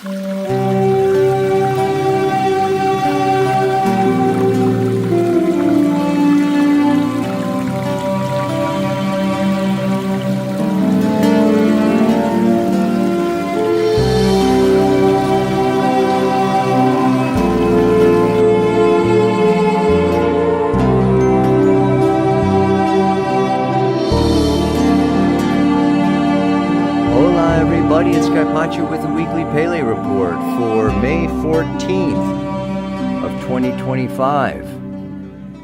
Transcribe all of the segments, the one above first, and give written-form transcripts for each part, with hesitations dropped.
It's Gepaard with the weekly Pele report for May 14th of 2025.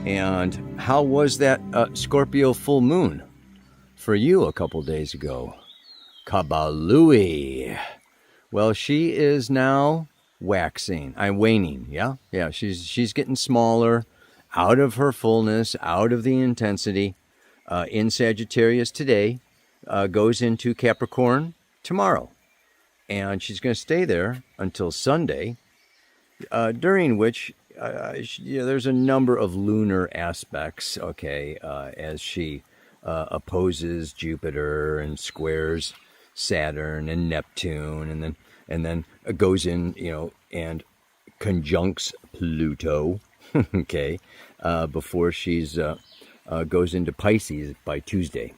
And how was that Scorpio full moon for you a couple days ago? Kabalooey. Well, she is now waning. Yeah. She's getting smaller, out of her fullness, out of the intensity. In Sagittarius today, goes into Capricorn tomorrow. And she's going to stay there until Sunday, during which there's a number of lunar aspects, as she opposes Jupiter and squares Saturn and Neptune, and then goes in, and conjuncts Pluto, before she's goes into Pisces by Tuesday.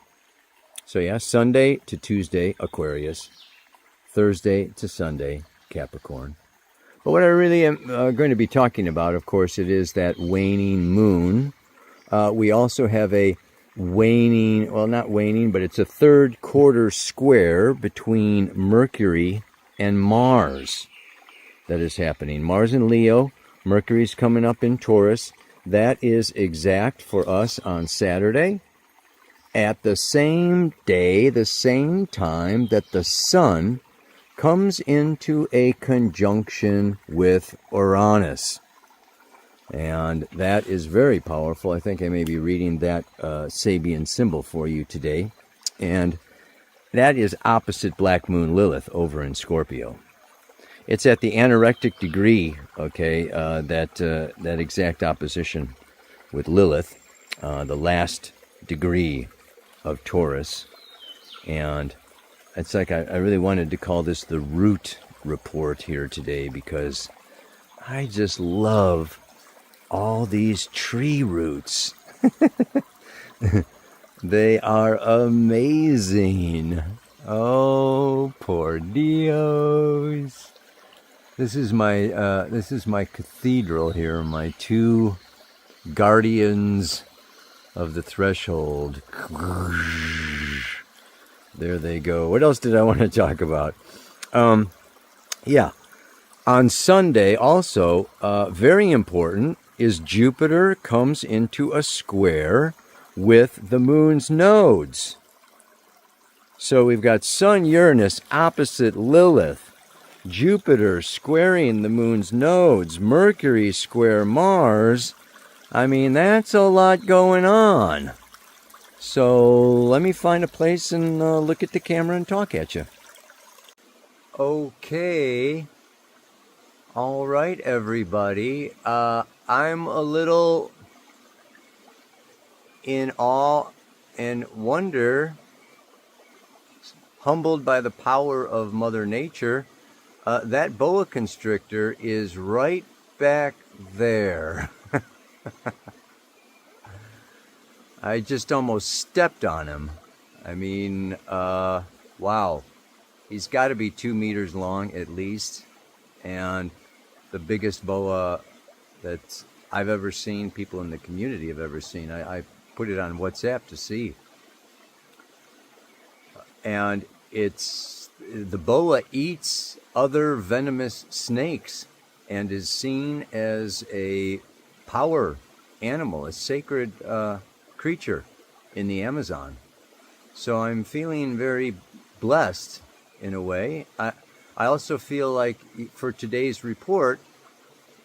So yeah, Sunday to Tuesday, Aquarius. Thursday to Sunday, Capricorn. But what I really am going to be talking about, of course, it is that waning moon. We also have a waning, well, not waning, but it's a third quarter square between Mercury and Mars that is happening. Mars in Leo, Mercury's coming up in Taurus. That is exact for us on Saturday, at the same day, the same time that the Sun comes into a conjunction with Uranus. And that is very powerful. I think I may be reading that Sabian symbol for you today. And that is opposite Black Moon Lilith over in Scorpio. It's at the anorectic degree, that exact opposition with Lilith, the last degree of Taurus. And it's like I really wanted to call this the root report here today, because I just love all these tree roots. They are amazing. Oh, por Dios. This is my cathedral here, my two guardians of the threshold. There they go. What else did I want to talk about? On Sunday also, very important, is Jupiter comes into a square with the moon's nodes. So we've got Sun Uranus opposite Lilith, Jupiter squaring the moon's nodes, Mercury square Mars. I mean, that's a lot going on. So let me find a place and look at the camera and talk at you. Okay. All right, everybody. I'm a little in awe and wonder, humbled by the power of Mother Nature. That boa constrictor is right back there. I just almost stepped on him. I mean, wow. He's got to be 2 meters long at least. And the biggest boa that I've ever seen, people in the community have ever seen. I put it on WhatsApp to see. And the boa eats other venomous snakes and is seen as a power animal, a sacred creature in the Amazon. So I'm feeling very blessed in a way. I also feel like for today's report,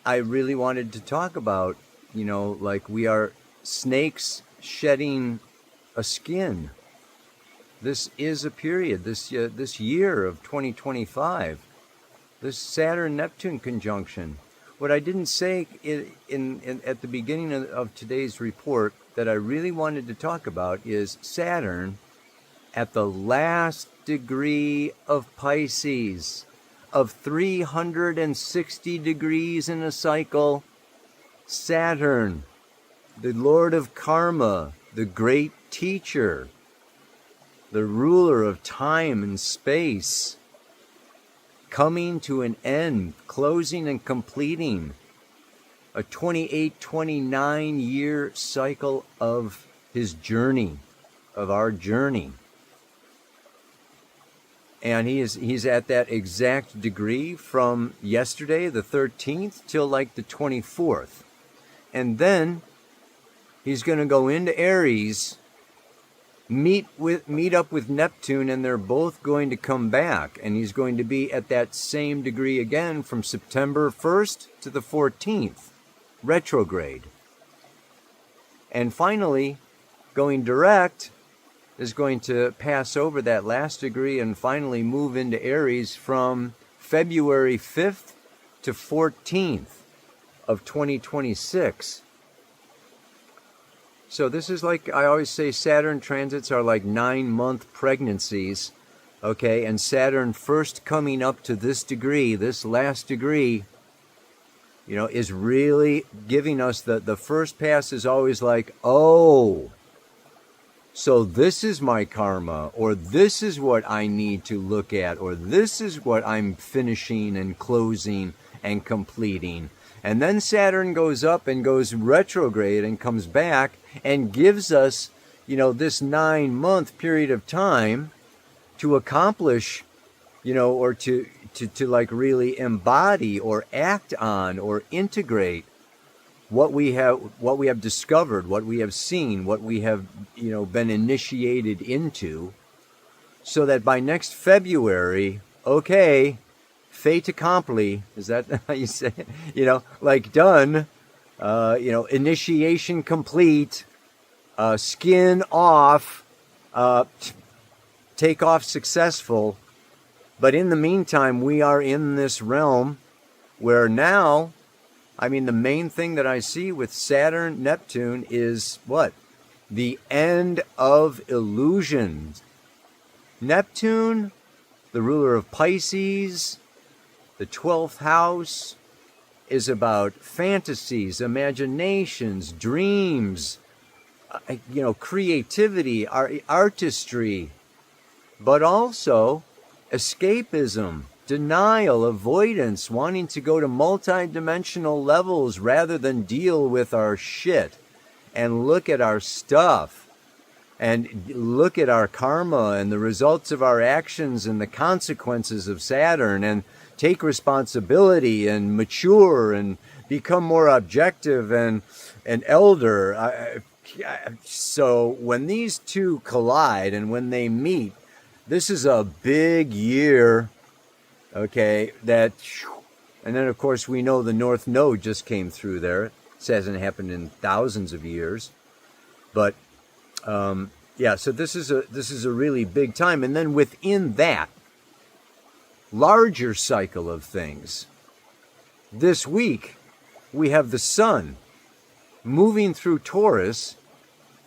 I really wanted to talk about, like we are snakes shedding a skin. This is a period, this year of 2025, this Saturn-Neptune conjunction. What I didn't say at the beginning of today's report that I really wanted to talk about is Saturn at the last degree of Pisces. of 360 degrees in a cycle, Saturn, the Lord of Karma, the great teacher, the ruler of time and space, coming to an end, closing and completing a 28-29 year cycle of his journey, of our journey. And he's at that exact degree from yesterday, the 13th, till like the 24th. And then he's going to go into Aries, meet up with Neptune, and they're both going to come back. And he's going to be at that same degree again from September 1st to the 14th, retrograde. And finally, going direct is going to pass over that last degree and finally move into Aries from February 5th to 14th of 2026. So this is like, I always say, Saturn transits are like 9-month pregnancies, okay? And Saturn first coming up to this degree, this last degree, you know, is really giving us the first pass is always like, oh, so this is my karma, or this is what I need to look at, or this is what I'm finishing and closing and completing. And then Saturn goes up and goes retrograde and comes back and gives us, you know, this 9-month period of time to accomplish, you know, or to like really embody or act on or integrate what we have discovered, what we have seen, what we have, you know, been initiated into, so that by next February, okay, fait accompli, is that how you say it? You know, like done, you know, initiation complete, skin off, take off successful. But in the meantime, we are in this realm where now, I mean, the main thing that I see with Saturn, Neptune is what? The end of illusions. Neptune, the ruler of Pisces, the 12th house, is about fantasies, imaginations, dreams, you know, creativity, artistry, but also escapism, denial, avoidance, wanting to go to multi-dimensional levels rather than deal with our shit and look at our stuff and look at our karma and the results of our actions and the consequences of Saturn and take responsibility and mature and become more objective and elder. So when these two collide and when they meet, this is a big year. Okay, and then of course we know the North Node just came through there. It hasn't happened in thousands of years, but yeah. So this is a really big time, and then within that larger cycle of things, this week we have the Sun moving through Taurus,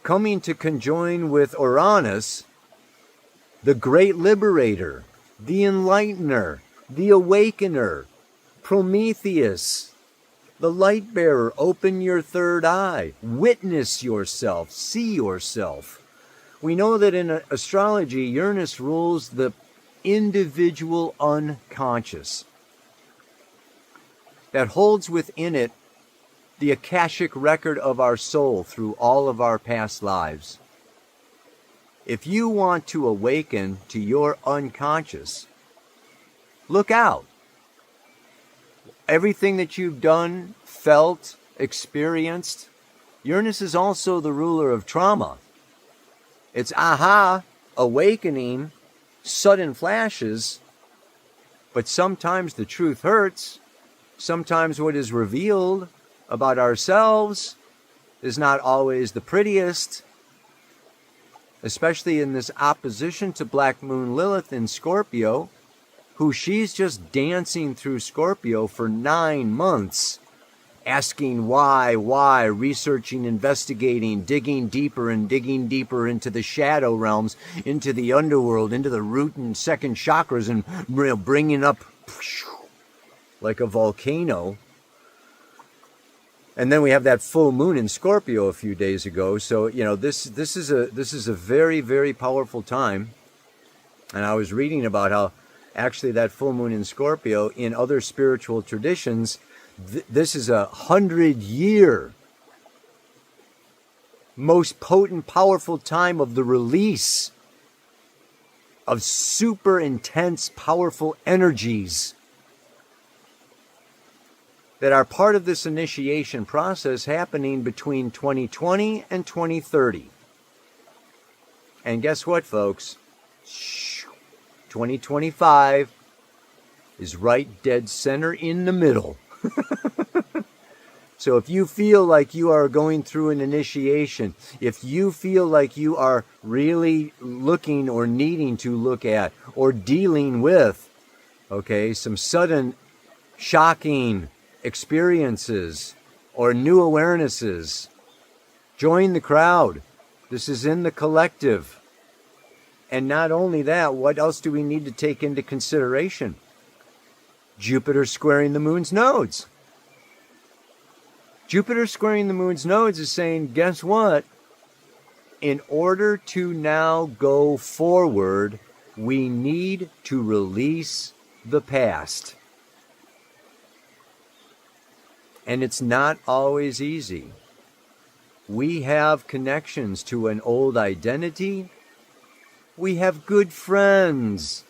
coming to conjoin with Uranus, the Great Liberator, the Enlightener, the Awakener, Prometheus, the Light Bearer. Open your third eye, witness yourself, see yourself. We know that in astrology, Uranus rules the individual unconscious that holds within it the Akashic record of our soul through all of our past lives. If you want to awaken to your unconscious, look out. Everything that you've done, felt, experienced, Uranus is also the ruler of trauma. It's aha, awakening, sudden flashes, but sometimes the truth hurts. Sometimes what is revealed about ourselves is not always the prettiest, especially in this opposition to Black Moon Lilith in Scorpio, who she's just dancing through Scorpio for 9 months, asking why, researching, investigating, digging deeper into the shadow realms, into the underworld, into the root and second chakras, and bringing up like a volcano. And then we have that full moon in Scorpio a few days ago. So, this is a very, very powerful time. And I was reading about how actually that full moon in Scorpio, in other spiritual traditions, this is 100-year most potent, powerful time of the release of super intense, powerful energies that are part of this initiation process happening between 2020 and 2030. And guess what, folks? 2025 is right dead center in the middle. So if you feel like you are going through an initiation, if you feel like you are really looking or needing to look at or dealing with, some sudden shocking experiences or new awarenesses, join the crowd. This is in the collective. And not only that, what else do we need to take into consideration? Jupiter squaring the moon's nodes. Jupiter squaring the moon's nodes is saying, guess what? In order to now go forward, we need to release the past. And it's not always easy. We have connections to an old identity. We have good friends.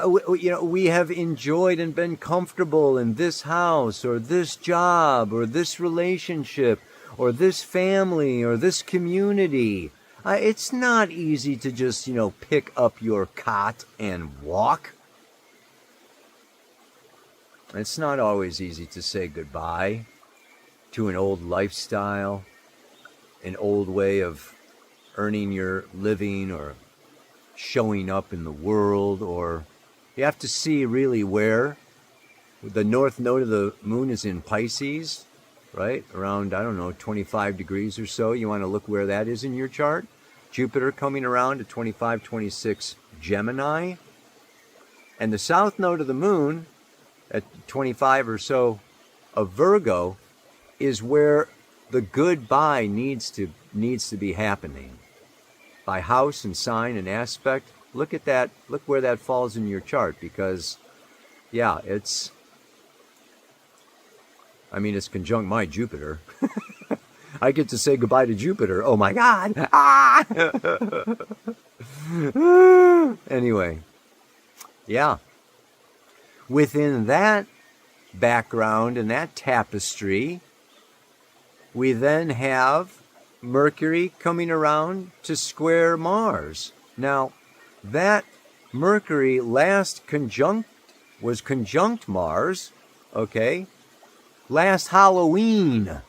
We have enjoyed and been comfortable in this house or this job or this relationship or this family or this community. It's not easy to just, pick up your cot and walk. It's not always easy to say goodbye to an old lifestyle, an old way of earning your living or showing up in the world, or you have to see really where the north node of the moon is in Pisces, right? Around, 25 degrees or so. You want to look where that is in your chart. Jupiter coming around to 25, 26 Gemini. And the south node of the moon at 25 or so of Virgo is where the goodbye needs to be happening. By house and sign and aspect, look at that. Look where that falls in your chart, because, it's conjunct my Jupiter. I get to say goodbye to Jupiter. Oh my God! Anyway, within that background and that tapestry, we then have Mercury coming around to square Mars. Now, that Mercury last was conjunct Mars, last Halloween.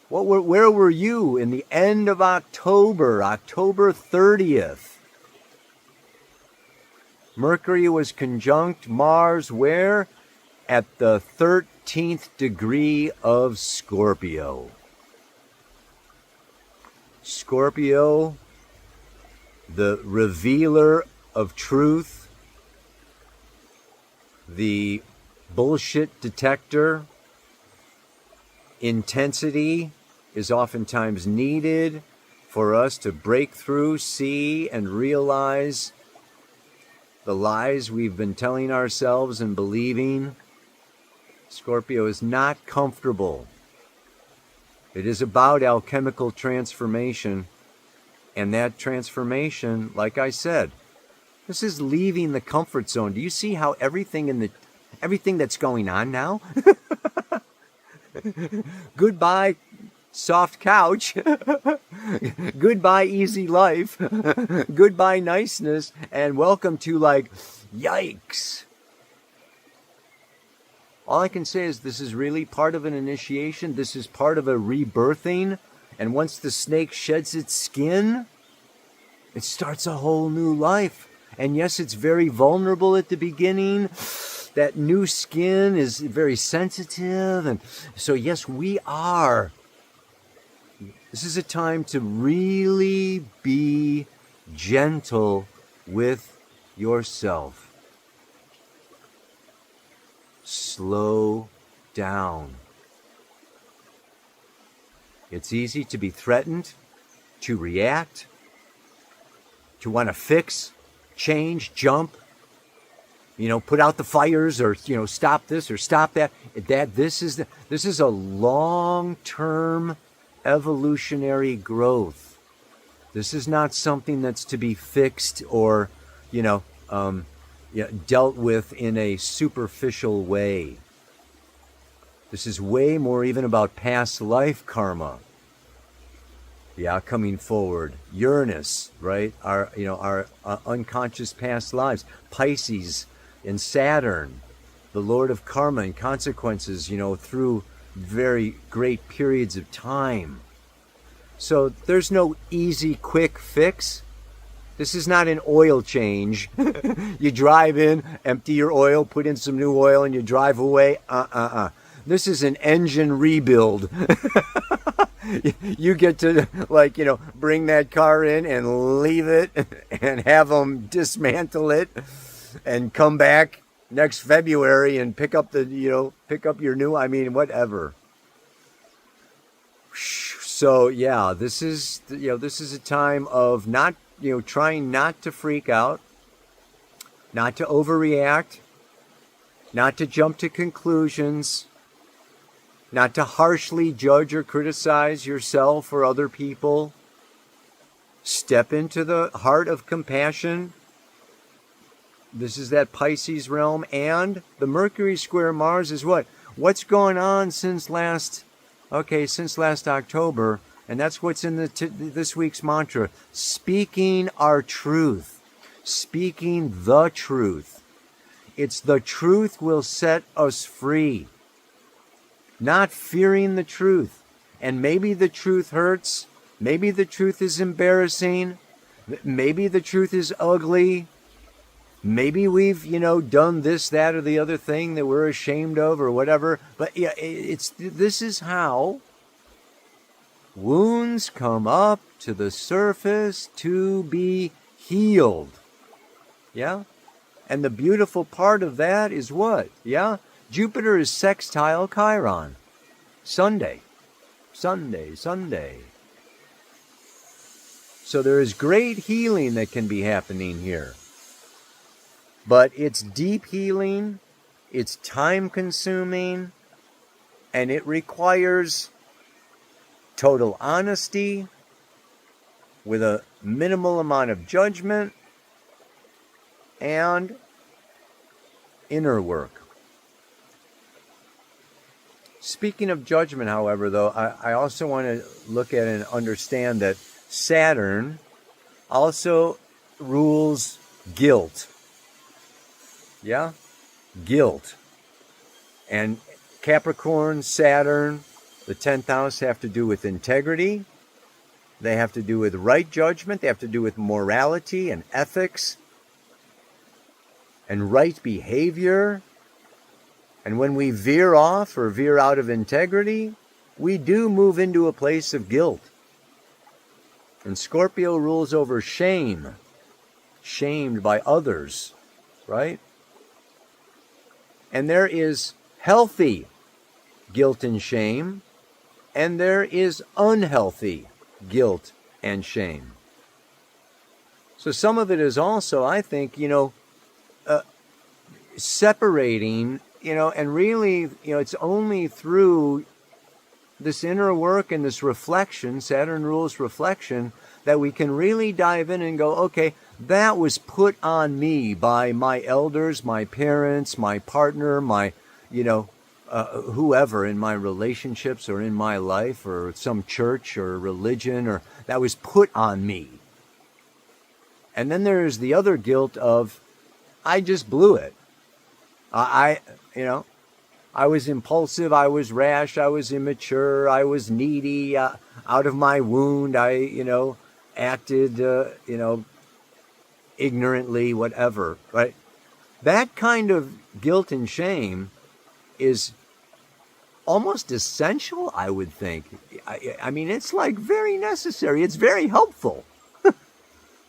Where were you in the end of October 30th? Mercury was conjunct Mars where? At the 13th degree of Scorpio. Scorpio, the revealer of truth, the bullshit detector. Intensity is oftentimes needed for us to break through, see, and realize the lies we've been telling ourselves and believing. Scorpio is not comfortable. It is about alchemical transformation, and that transformation, like I said, this is leaving the comfort zone. Do you see how everything that's going on now? Goodbye, soft couch. Goodbye, easy life. Goodbye, niceness, and welcome to yikes. All I can say is this is really part of an initiation. This is part of a rebirthing. And once the snake sheds its skin, it starts a whole new life. And yes, it's very vulnerable at the beginning. That new skin is very sensitive. And so, yes, we are. This is a time to really be gentle with yourself. slow down. It's easy to be threatened, to react, to want to fix, change, jump, put out the fires, or, stop this or stop that. This is a long-term evolutionary growth. This is not something that's to be fixed or, dealt with in a superficial way. This is way more even about past life karma. Coming forward. Uranus, right? Our unconscious past lives. Pisces and Saturn, the Lord of karma and consequences, through very great periods of time. So there's no easy, quick fix. This is not an oil change. You drive in, empty your oil, put in some new oil, and you drive away. This is an engine rebuild. You get to, bring that car in and leave it and have them dismantle it and come back next February and pick up your new, whatever. So this is a time of not, trying not to freak out, not to overreact, not to jump to conclusions, not to harshly judge or criticize yourself or other people. Step into the heart of compassion. This is that Pisces realm. And the Mercury square Mars is what? What's going on since last October? And that's what's in this week's mantra. Speaking our truth. Speaking the truth. It's the truth will set us free. Not fearing the truth. And maybe the truth hurts. Maybe the truth is embarrassing. Maybe the truth is ugly. Maybe we've, done this, that, or the other thing that we're ashamed of or whatever. But this is how wounds come up to the surface to be healed. Yeah? And the beautiful part of that is what? Yeah? Jupiter is sextile Chiron. Sunday. So there is great healing that can be happening here. But it's deep healing, it's time-consuming, and it requires total honesty with a minimal amount of judgment and inner work. Speaking of judgment, however, though, I also want to look at and understand that Saturn also rules guilt. Yeah? Guilt. And Capricorn, Saturn, the 10th house have to do with integrity. They have to do with right judgment. They have to do with morality and ethics and right behavior. And when we veer off or veer out of integrity, we do move into a place of guilt. And Scorpio rules over shame. Shamed by others, right? And there is healthy guilt and shame, and there is unhealthy guilt and shame. So some of it is also, I think, separating, and really, it's only through this inner work and this reflection, Saturn rules reflection, that we can really dive in and go, okay, that was put on me by my elders, my parents, my partner, my, whoever in my relationships or in my life or some church or religion, or that was put on me. And then there's the other guilt of, I just blew it. I was impulsive, I was rash, I was immature, I was needy, out of my wound, I, acted, ignorantly, whatever, right? That kind of guilt and shame is almost essential, I would think. I mean, it's like very necessary. It's very helpful.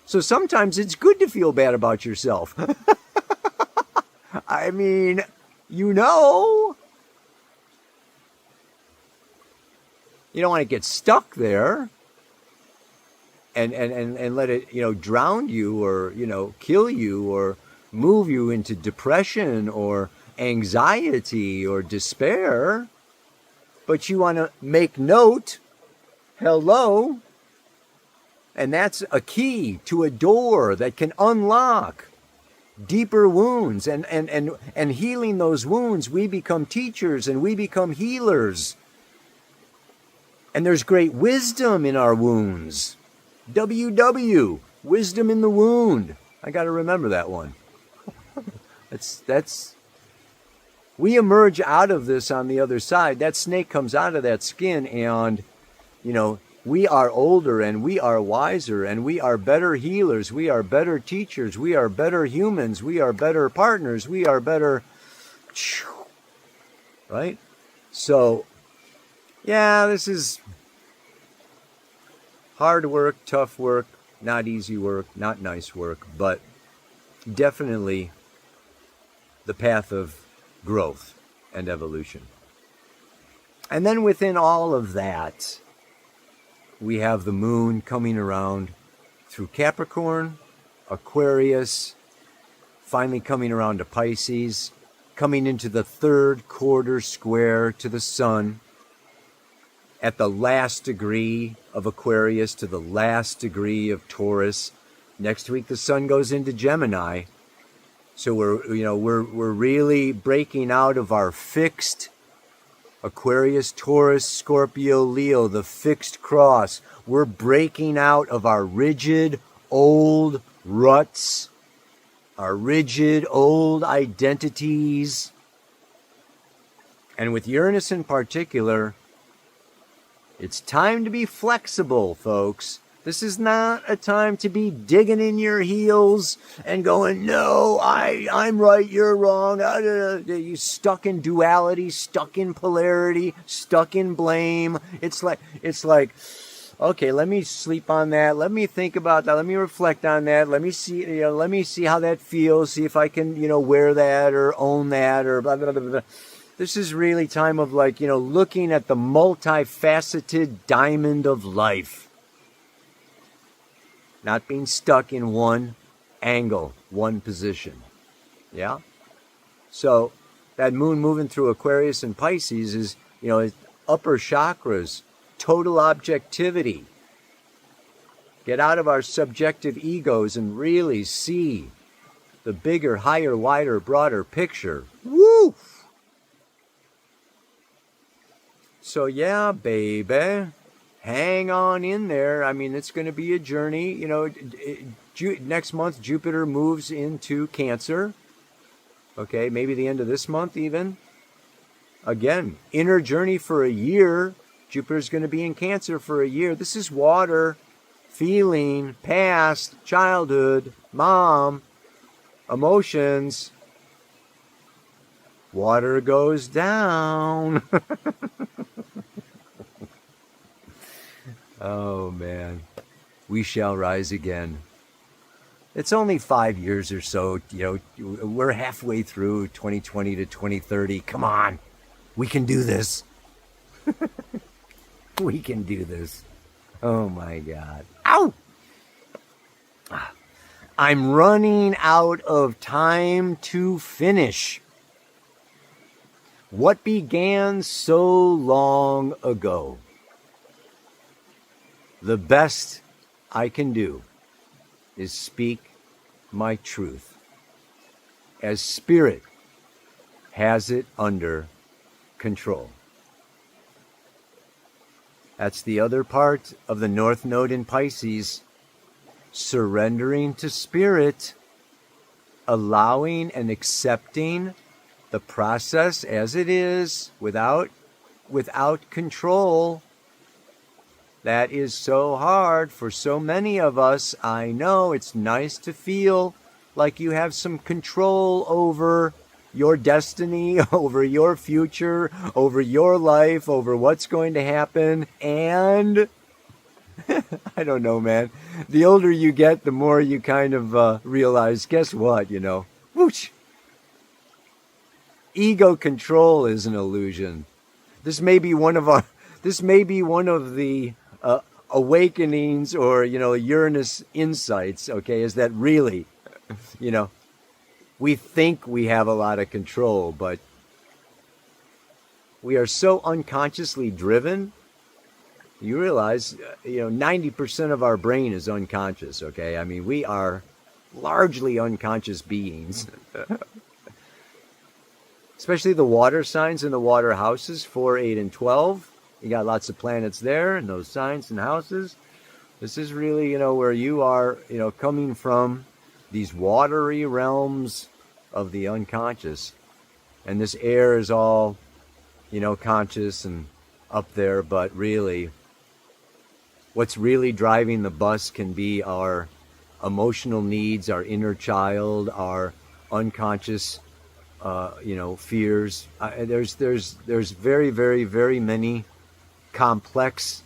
So sometimes it's good to feel bad about yourself. I mean, You know. You don't want to get stuck there and let it, drown you or, kill you or move you into depression or anxiety or despair. But you want to make note, hello, and that's a key to a door that can unlock deeper wounds. And healing those wounds, we become teachers and we become healers. And there's great wisdom in our wounds. WW, wisdom in the wound. I got to remember that one. That's. We emerge out of this on the other side. That snake comes out of that skin and, we are older and we are wiser and we are better healers. We are better teachers. We are better humans. We are better partners. We are better. Right? So, yeah, this is hard work, tough work, not easy work, not nice work, but definitely the path of growth and evolution. And then within all of that, we have the moon coming around through Capricorn, Aquarius, finally coming around to Pisces, coming into the third quarter square to the sun, at the last degree of Aquarius to the last degree of Taurus. Next week the sun goes into Gemini. So we're really breaking out of our fixed Aquarius, Taurus, Scorpio, Leo, the fixed cross. We're breaking out of our rigid old ruts, our rigid old identities. And with Uranus in particular, it's time to be flexible, folks. This is not a time to be digging in your heels and going, no, I'm right, you're wrong. You're stuck in duality, stuck in polarity, stuck in blame. It's like, okay, let me sleep on that. Let me think about that. Let me reflect on that. Let me see how that feels. See if I can, wear that or own that or blah, blah, blah, blah. This is really time of looking at the multifaceted diamond of life. Not being stuck in one angle, one position. Yeah? So that moon moving through Aquarius and Pisces is, upper chakras, total objectivity. Get out of our subjective egos and really see the bigger, higher, wider, broader picture. Woo! So yeah, baby. Hang on in there. I mean, it's going to be a journey. Next month, Jupiter moves into Cancer. Okay, maybe the end of this month even. Again, inner journey for a year. Jupiter's going to be in Cancer for a year. This is water, feeling, past, childhood, mom, emotions. Water goes down. Oh, man. We shall rise again. It's only 5 years or so. We're halfway through 2020 to 2030. Come on. We can do this. We can do this. Oh, my God. Ow! I'm running out of time to finish. What began so long ago? The best I can do is speak my truth, as Spirit has it under control. That's the other part of the North Node in Pisces, surrendering to Spirit, allowing and accepting the process as it is without control. That is so hard for so many of us. I know it's nice to feel like you have some control over your destiny, over your future, over your life, over what's going to happen. And I don't know, man. The older you get, the more you kind of realize, guess what, whoosh. ego control is an illusion. This may be one of the awakenings or, Uranus insights, okay, is that really, we think we have a lot of control, but we are so unconsciously driven. You realize, 90% of our brain is unconscious, okay? I mean, we are largely unconscious beings. Especially the water signs and the water houses, 4, 8, and 12. You got lots of planets there and those signs and houses. This is really, where you are, coming from these watery realms of the unconscious. And this air is all, conscious and up there, but really, what's really driving the bus can be our emotional needs, our inner child, our unconscious, fears. There's very, very, very many complex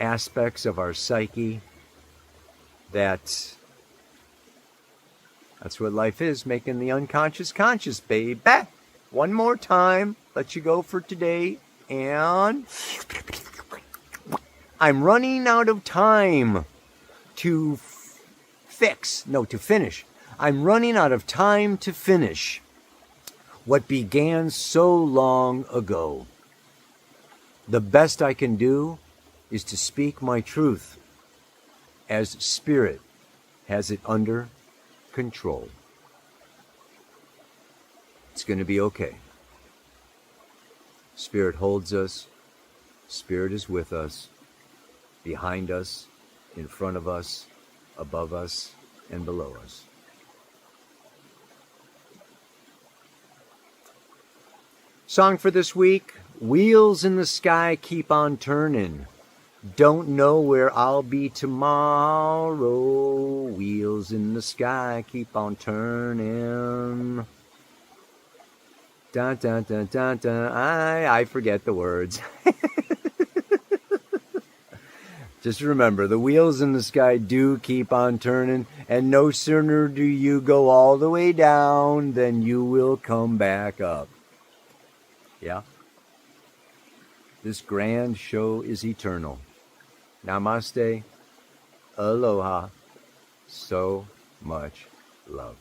aspects of our psyche that's what life is, making the unconscious conscious, baby. One more time, let you go for today, and I'm running out of time to finish. I'm running out of time to finish what began so long ago. The best I can do is to speak my truth as Spirit has it under control. It's going to be okay. Spirit holds us. Spirit is with us, behind us, in front of us, above us, and below us. Song for this week, Wheels in the Sky Keep on Turning. Don't know where I'll be tomorrow. Wheels in the sky keep on turning. Dun, dun, dun, dun, dun. I forget the words. Just remember, the wheels in the sky do keep on turning, and no sooner do you go all the way down than you will come back up. Yeah? This grand show is eternal. Namaste. Aloha. So much love.